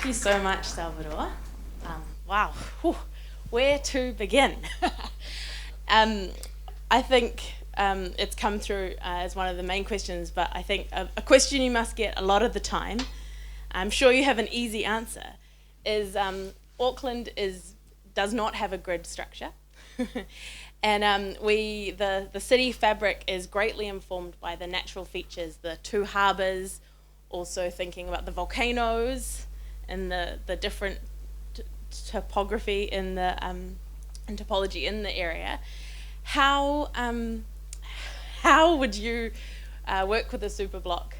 you so much, Salvador. Wow, whew, where to begin? um, I think it's come through as one of the main questions, but I think a question you must get a lot of the time, I'm sure you have an easy answer, is Auckland does not have a grid structure. And the city fabric is greatly informed by the natural features, the two harbours, also thinking about the volcanoes and the different topography in the and topology in the area. How would you work with the superblock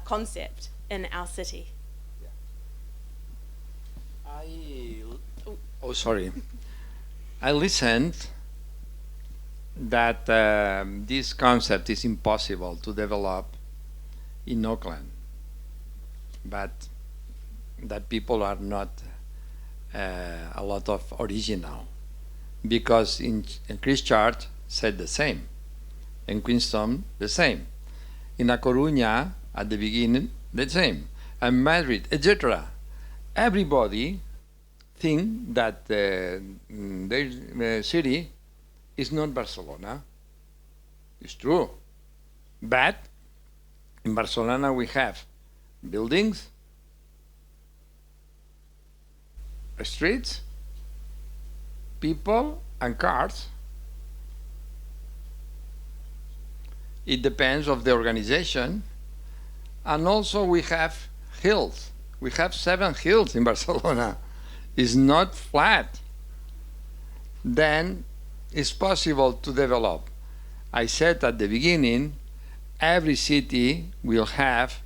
concept in our city? Sorry. I listened that this concept is impossible to develop in Auckland, but that people are not a lot of original, because in Christchurch said the same, in Queenstown the same, in A Coruña at the beginning the same, and Madrid, etc. Everybody think that their city is not Barcelona. It's true, but in Barcelona we have buildings, streets, people and cars. It depends of the organization. And also we have hills. We have 7 hills in Barcelona. It's not flat. Then it's possible to develop. I said at the beginning, every city will have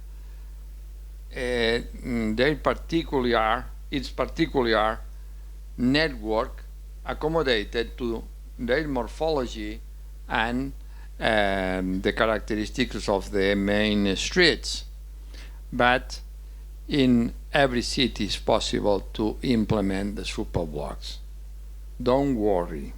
its particular network accommodated to their morphology and the characteristics of the main streets. But in every city it's possible to implement the superblocks. Don't worry.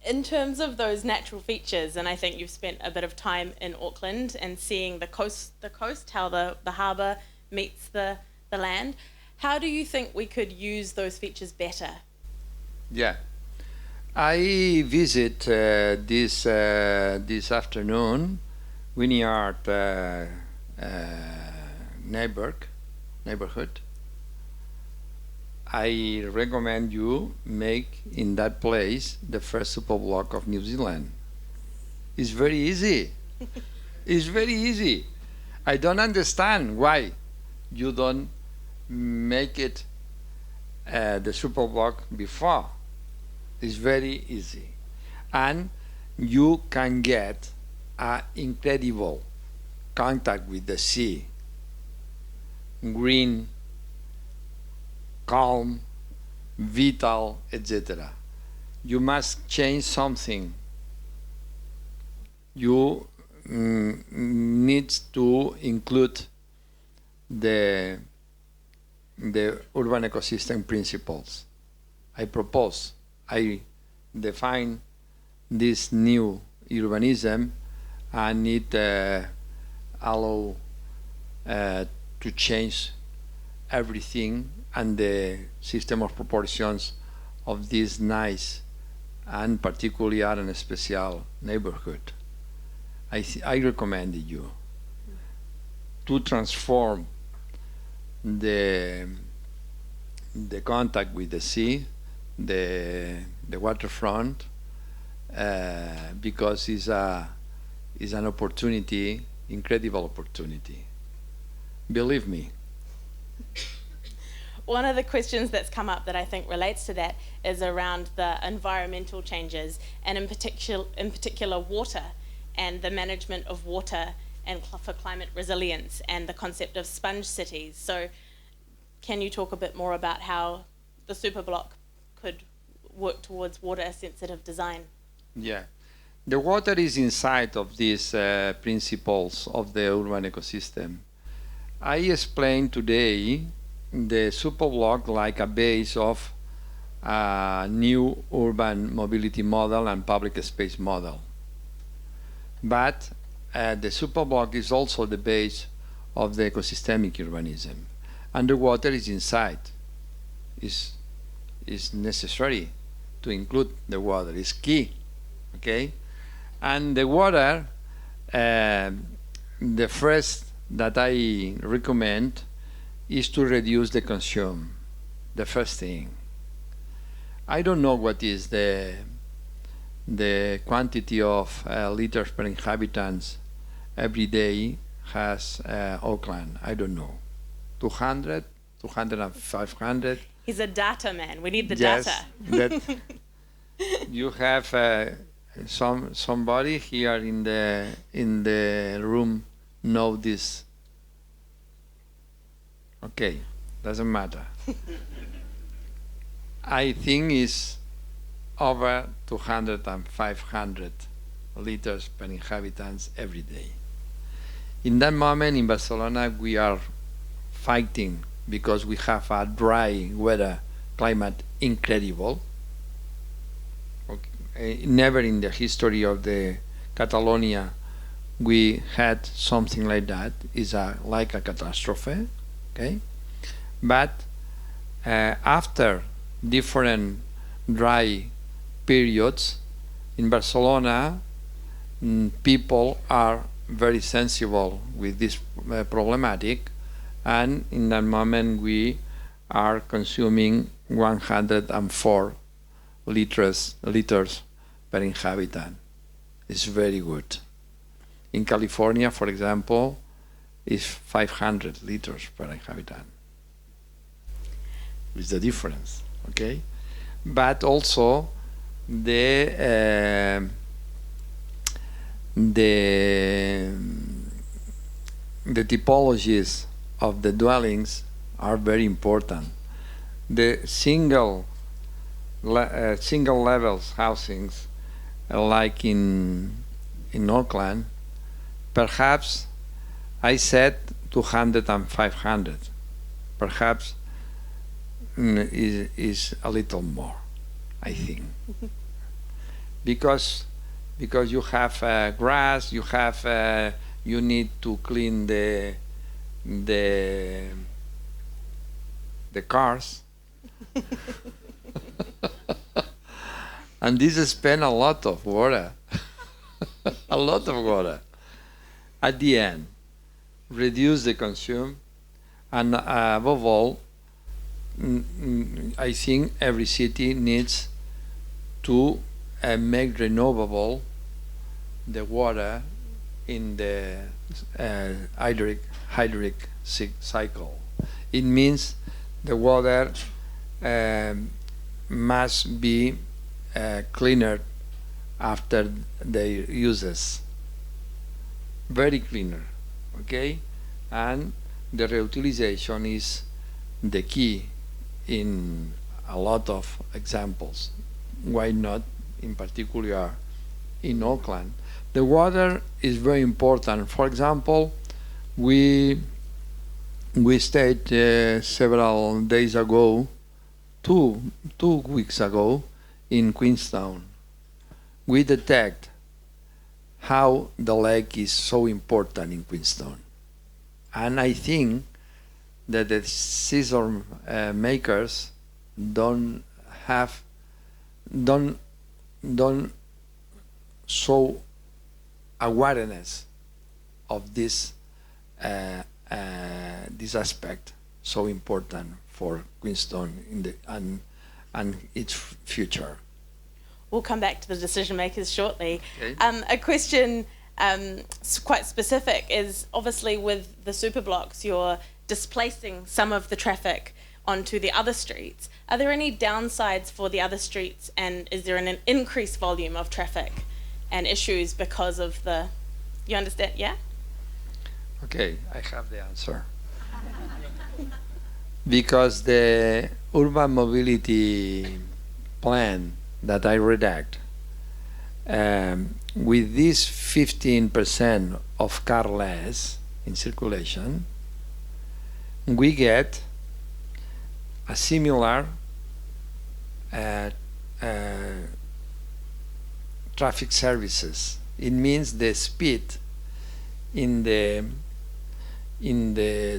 In terms of those natural features, and I think you've spent a bit of time in Auckland and seeing the coast, how the harbour meets the land, how do you think we could use those features better? Yeah. I visit this afternoon Wynyard neighborhood. I recommend you make in that place the first superblock of New Zealand. It's very easy. It's very easy. I don't understand why you don't make it the superblock before. It's very easy. And you can get an incredible contact with the sea. Green, calm, vital, etc. You must change something. You need to include the urban ecosystem principles. I define this new urbanism, and it allow to change everything and the system of proportions of this nice and particular and special neighborhood. I recommend you to transform the contact with the sea, the waterfront, because it's an opportunity, incredible opportunity. Believe me. One of the questions that's come up that I think relates to that is around the environmental changes, and in particular water and the management of water and for climate resilience and the concept of sponge cities. So can you talk a bit more about how the superblock could work towards water sensitive design? Yeah. The water is inside of these principles of the urban ecosystem. I explained today the superblock like a base of a new urban mobility model and public space model. But the superblock is also the base of the ecosystemic urbanism, and the water is inside. Is necessary to include the water. Is key, okay? And the water, the first that I recommend is to reduce the consume. The first thing. I don't know what is the quantity of liters per inhabitants every day has Auckland. I don't know. 200, 200 and 500. He's a data man. We need the Yes, data. that you have somebody here in the room know this. Okay, doesn't matter. I think it's over 200 and 500 liters per inhabitants every day. In that moment in Barcelona we are fighting because we have a dry weather climate incredible. Okay. Never in the history of the Catalonia we had something like that. It's like a catastrophe, okay? But after different dry periods in Barcelona, people are very sensible with this problematic, and in that moment we are consuming 104 liters per inhabitant. It's very good. In California, for example, is 500 liters per inhabitant. It's the difference, okay? But also the typologies of the dwellings are very important. The single levels housings, like in Auckland, perhaps I said 200 and 500. Perhaps is a little more, I think, because you have grass, you need to clean the cars, and this spend a lot of water, a lot of water. At the end, reduce the consume, and above all, I think every city needs to make renewable the water in the hydric cycle. It means the water must be cleaner after their uses, very cleaner, okay? And the reutilization is the key in a lot of examples. Why not in particular in Auckland? The water is very important. For example, we stayed several days ago, two weeks ago, in Queenstown. We detect how the lake is so important in Queenstown, and I think that the decision makers don't show awareness of this aspect so important for Queenstown and its future. We'll come back to the decision makers shortly. Okay. A question quite specific is, obviously with the Superblocks you're displacing some of the traffic onto the other streets. Are there any downsides for the other streets, and is there an increased volume of traffic and issues because of the, you understand, yeah? Okay, I have the answer. Because the urban mobility plan that I redact, with this 15% of carless in circulation, we get a similar traffic services. It means the speed in the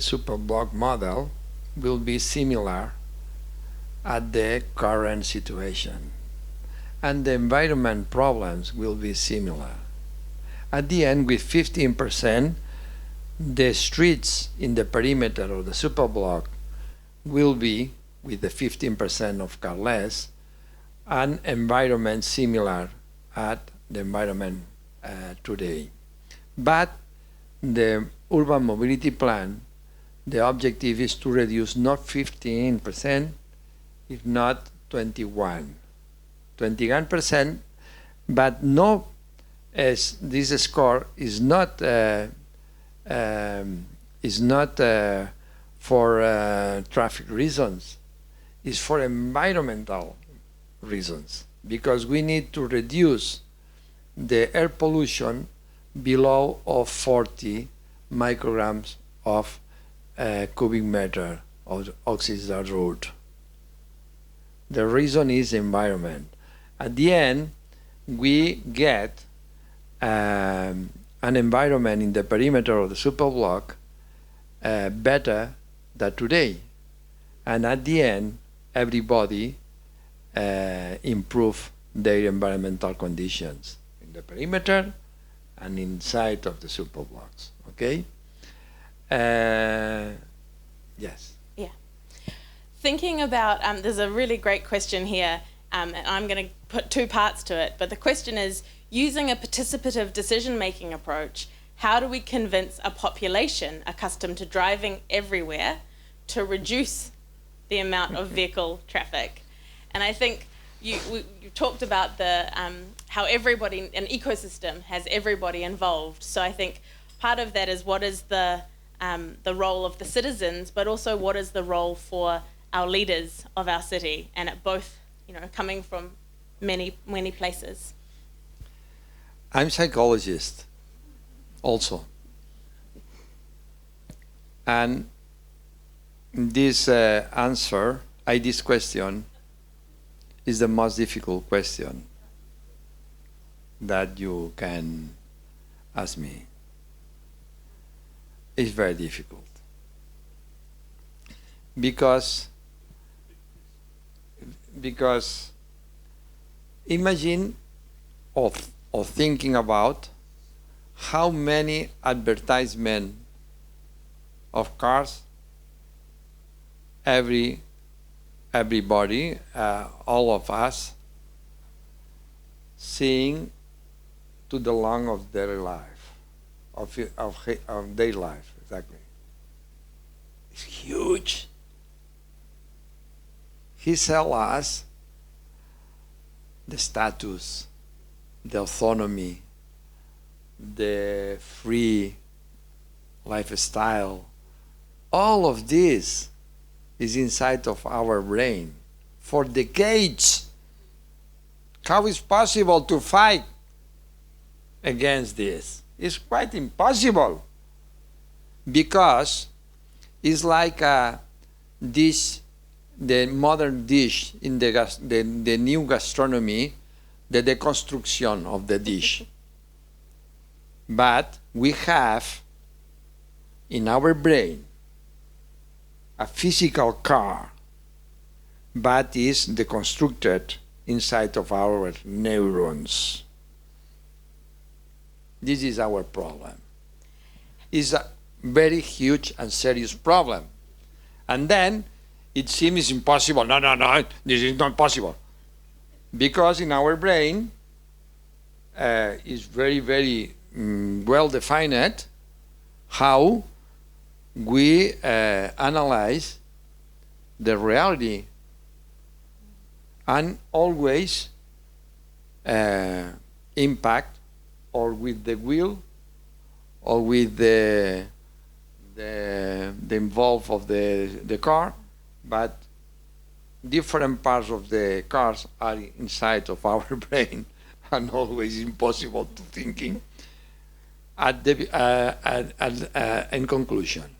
Superblock model will be similar at the current situation, and the environment problems will be similar. At the end, with 15%, the streets in the perimeter of the Superblock will be, with the 15% of carless, an environment similar at the environment today. But the urban mobility plan, the objective is to reduce not 15%, if not 21%, but no, as this score is not for traffic reasons, it's for environmental reasons, because we need to reduce the air pollution below of 40 micrograms of cubic meter of oxygen road. The reason is environment. At the end, we get an environment in the perimeter of the Superblock better than today. And at the end, everybody improve their environmental conditions in the perimeter and inside of the Superblocks. Okay? Yes. Yeah. Thinking about, there's a really great question here, and I'm going to put two parts to it, but the question is, using a participative decision-making approach, how do we convince a population accustomed to driving everywhere to reduce the amount of vehicle traffic? And I think you talked about the how everybody, an ecosystem has everybody involved. So I think part of that is what is the role of the citizens, but also what is the role for our leaders of our city, and it both, coming from many places. I'm a psychologist also, and this this question is the most difficult question that you can ask me. It's very difficult because imagine of thinking about how many advertisements of cars everybody, all of us, seeing to the long of their life, of their life, exactly. It's huge. He sells us the status, the autonomy, the free lifestyle. All of this is inside of our brain for decades. How is possible to fight against this? It's quite impossible, because it's like a dish, the modern dish in the new gastronomy, the deconstruction of the dish. But we have in our brain a physical car, but is deconstructed inside of our neurons. This is our problem. It's a very huge and serious problem. And then it seems impossible. No, this is not possible. Because in our brain is very, very well defined how we analyze the reality, and always impact or with the wheel or with the involve of the car, but different parts of the cars are inside of our brain, and always impossible to thinking. In conclusion,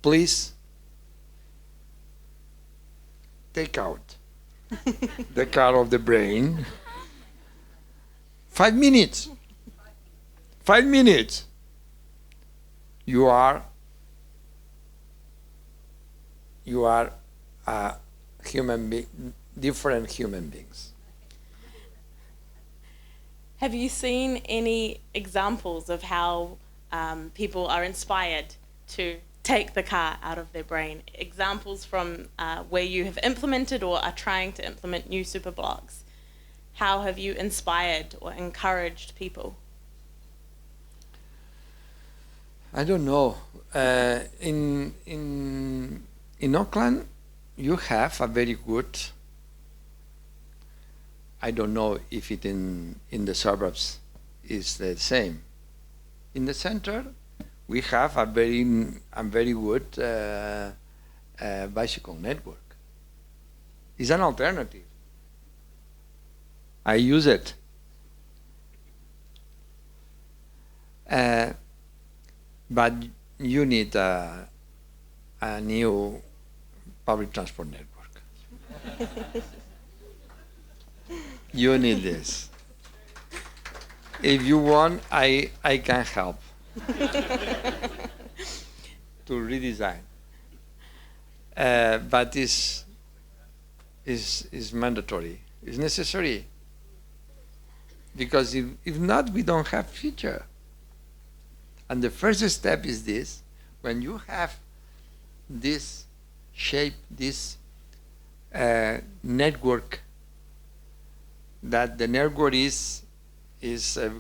please take out the car of the brain. 5 minutes. 5 minutes. you are a different human beings. Have you seen any examples of how people are inspired to take the car out of their brain? Examples from where you have implemented or are trying to implement new Superblocks. How have you inspired or encouraged people? I don't know. In Auckland, you have a very good. I don't know if it in the suburbs is the same. In the center, we have a very good bicycle network. It's an alternative. I use it. But you need a new public transport network. You need this. If you want, I can help to redesign. But it's mandatory. It's necessary. Because if not, we don't have future. And the first step is this: when you have this shape, this network, that the network is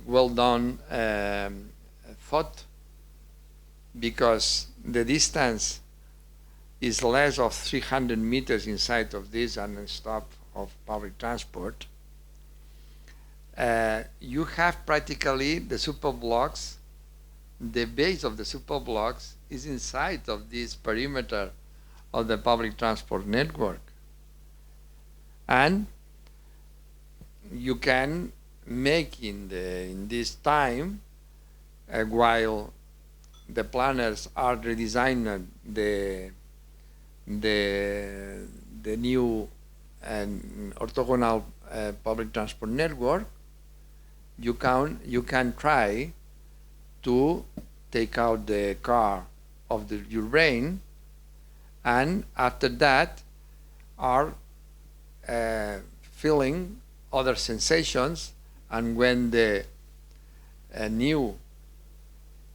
well done thought, because the distance is less of 300 meters inside of this and a stop of public transport. You have practically the Superblocks. The base of the Superblocks is inside of this perimeter of the public transport network. And you can make in this time, while the planners are redesigning the new and orthogonal public transport network, you can try to take out the car of your brain, and after that are feeling other sensations, and when the new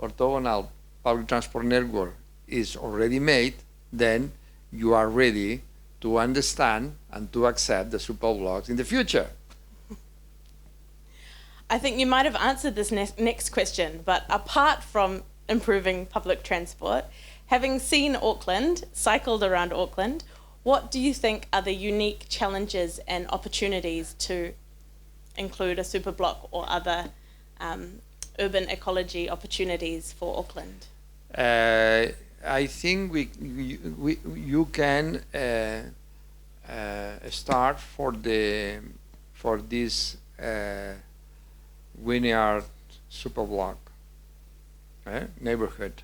orthogonal public transport network is already made, then you are ready to understand and to accept the Superblocks in the future. I think you might have answered this next question, but apart from improving public transport, having seen Auckland, cycled around Auckland, what do you think are the unique challenges and opportunities to include a Superblock or other urban ecology opportunities for Auckland? I think you can start for this Wynyard Superblock neighborhood.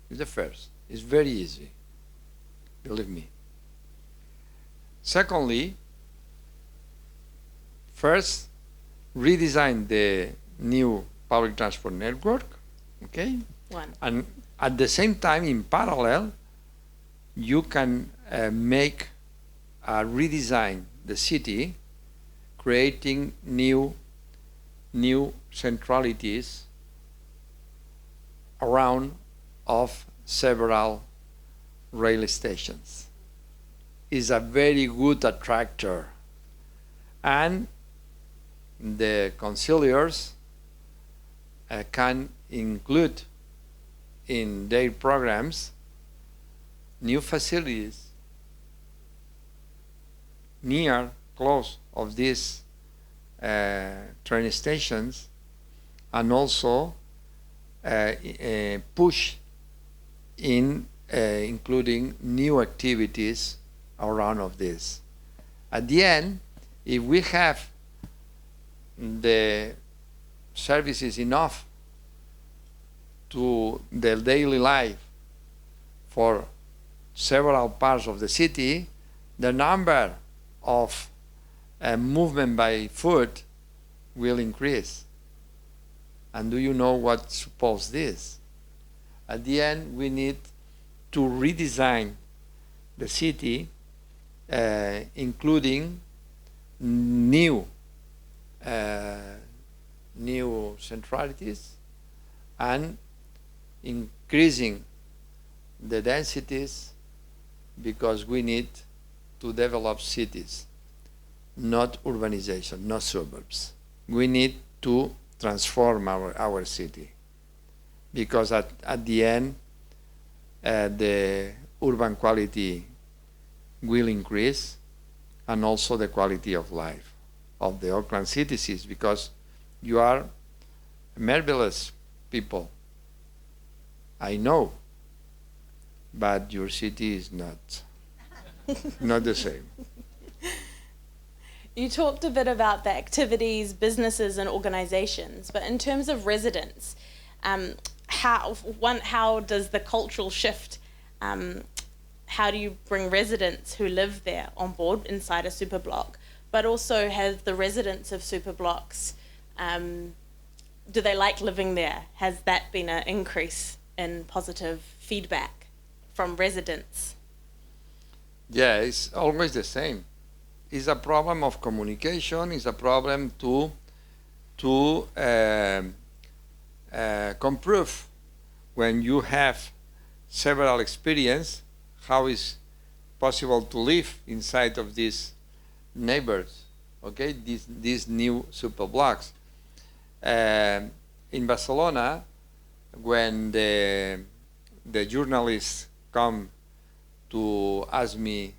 Is the first. It's very easy, believe me. Secondly, first redesign the new public transport network, okay? And at the same time, in parallel, you can make redesign the city, creating new centralities around of several rail stations. Is a very good attractor, and the conciliars can include in their programs new facilities near, close of these train stations, and also push in including new activities around of this. At the end, if we have the services enough to the daily life for several parts of the city, the number of movement by foot will increase. And do you know what suppose this? At the end, we need to redesign the city, including new new centralities and increasing the densities, because we need to develop cities, not urbanization, not suburbs. We need to transform our city, because at the end, the urban quality will increase, and also the quality of life of the Auckland citizens, because you are marvelous people, I know, but your city is not not the same. You talked a bit about the activities, businesses, and organizations, but in terms of residents, how does the cultural shift, how do you bring residents who live there on board inside a superblock, but also have the residents of superblocks, do they like living there? Has that been an increase in positive feedback from residents? Yeah, it's always the same. It's a problem of communication. It's a problem to comprove when you have several experience how is possible to live inside of these neighbors. Okay, these new superblocks. In Barcelona, when the journalists come to ask me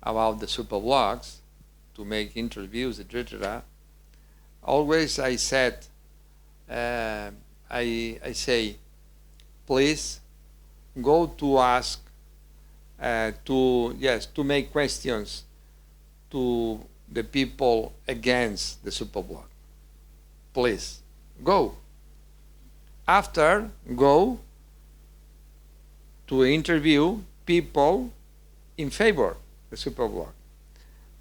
about the superblocks, to make interviews, etc., always I said, I say, please go to ask, to make questions to the people against the superblock. Please go. After, go to interview people in favor of the superblock.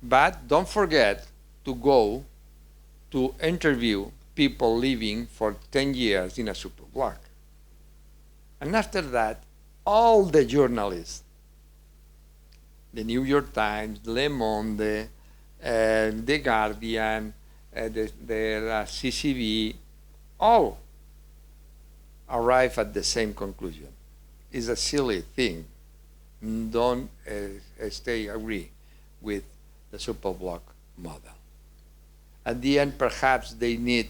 But don't forget to go to interview people living for 10 years in a superblock. And after that, all the journalists, the New York Times, Le Monde, The Guardian, the CCV, all arrive at the same conclusion. It's a silly thing. Don't agree with the superblock model. At the end, perhaps they need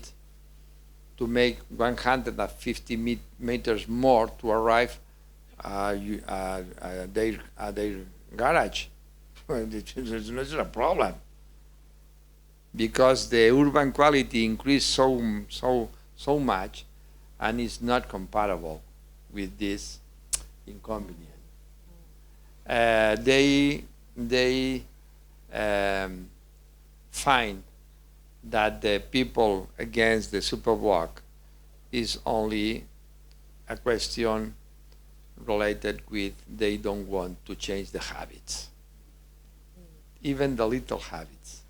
to make 150 meters more to arrive at their garage. It's not a problem, because the urban quality increased so much, and is not comparable with this inconvenience. They find that the people against the superblock is only a question related with they don't want to change the habits, even the little habits.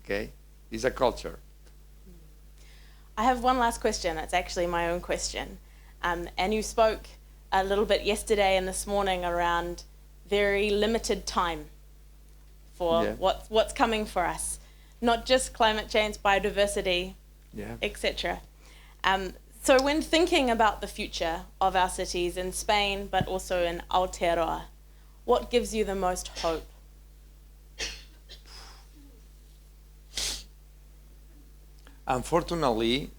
Okay, it's a culture. I have one last question. It's actually my own question. And you spoke a little bit yesterday and this morning around very limited time for what's coming for us. Not just climate change, biodiversity, etc. So when thinking about the future of our cities in Spain, but also in Aotearoa, what gives you the most hope? Unfortunately,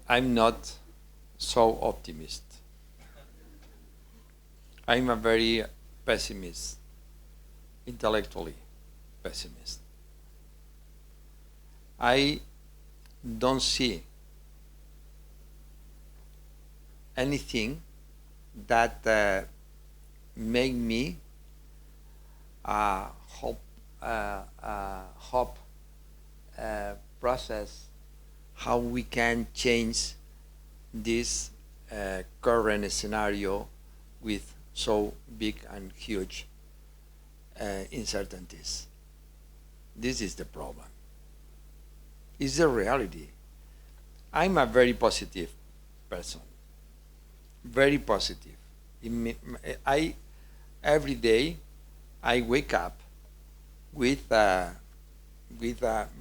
I'm not so optimist. I'm a very pessimist, intellectually pessimist. I don't see anything that make me hope process how we can change this current scenario with so big and huge uncertainties. This is the problem. It's the reality. I'm a very positive person. very positive. I every day I wake up with a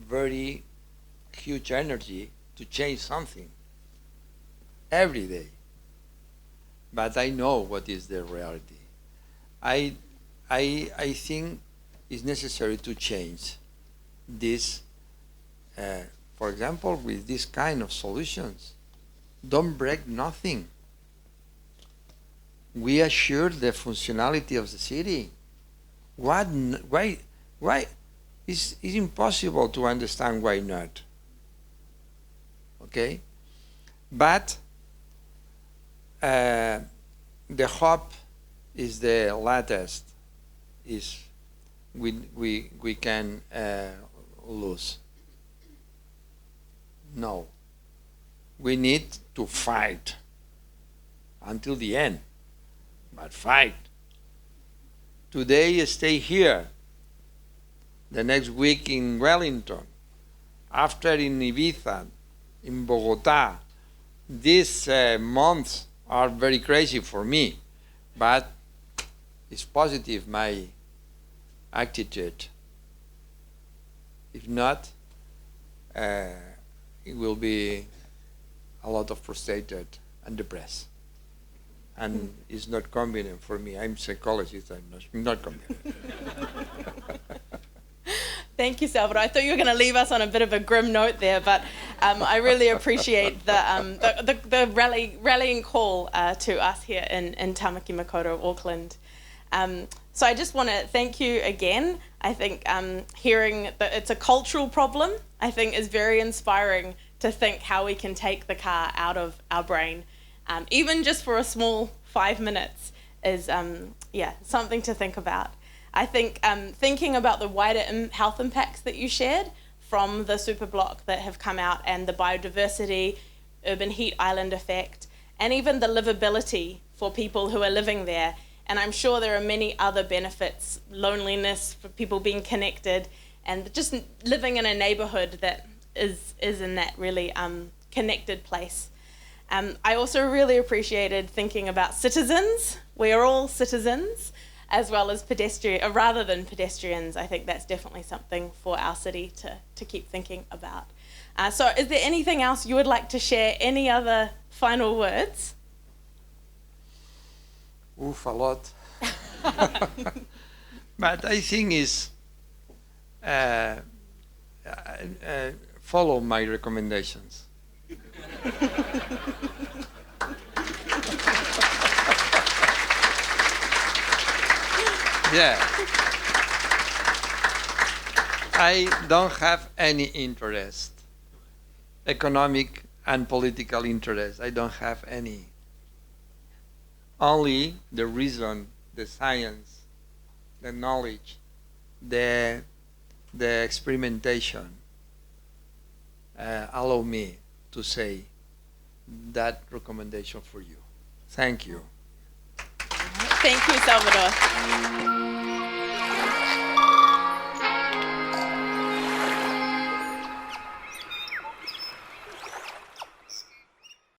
very huge energy to change something every day. But I know what is the reality. I think it's necessary to change this. For example, with this kind of solutions, don't break nothing. We assure the functionality of the city. Why? It's impossible to understand why not. Okay? But the hope is the latest is we can lose. No. We need to fight until the end. But fight. Today stay here. The next week in Wellington. After in Ibiza, in Bogota. These months are very crazy for me. But it's positive, my attitude. If not, it will be a lot of frustrated and depressed. And it's not convenient for me. I'm a psychologist, I'm not convenient. Thank you, Salvador. I thought you were going to leave us on a bit of a grim note there, but I really appreciate the rallying call to us here in Tamaki Makaurau, Auckland. So I just want to thank you again. I think hearing that it's a cultural problem, I think is very inspiring to think how we can take the car out of our brain. Even just for a small 5 minutes is something to think about. I think thinking about the wider health impacts that you shared from the Superblock that have come out, and the biodiversity, urban heat island effect, and even the livability for people who are living there. And I'm sure there are many other benefits, loneliness for people being connected, and just living in a neighborhood that is in that really connected place. I also really appreciated thinking about citizens. We are all citizens, as well as rather than pedestrians. I think that's definitely something for our city to keep thinking about. So is there anything else you would like to share? Any other final words? Oof, a lot. But I think is follow my recommendations. Yeah. I don't have any interest, economic and political interest. I don't have any. Only the reason, the science, the knowledge, the experimentation allow me to say that recommendation for you. Thank you. Thank you, Salvador.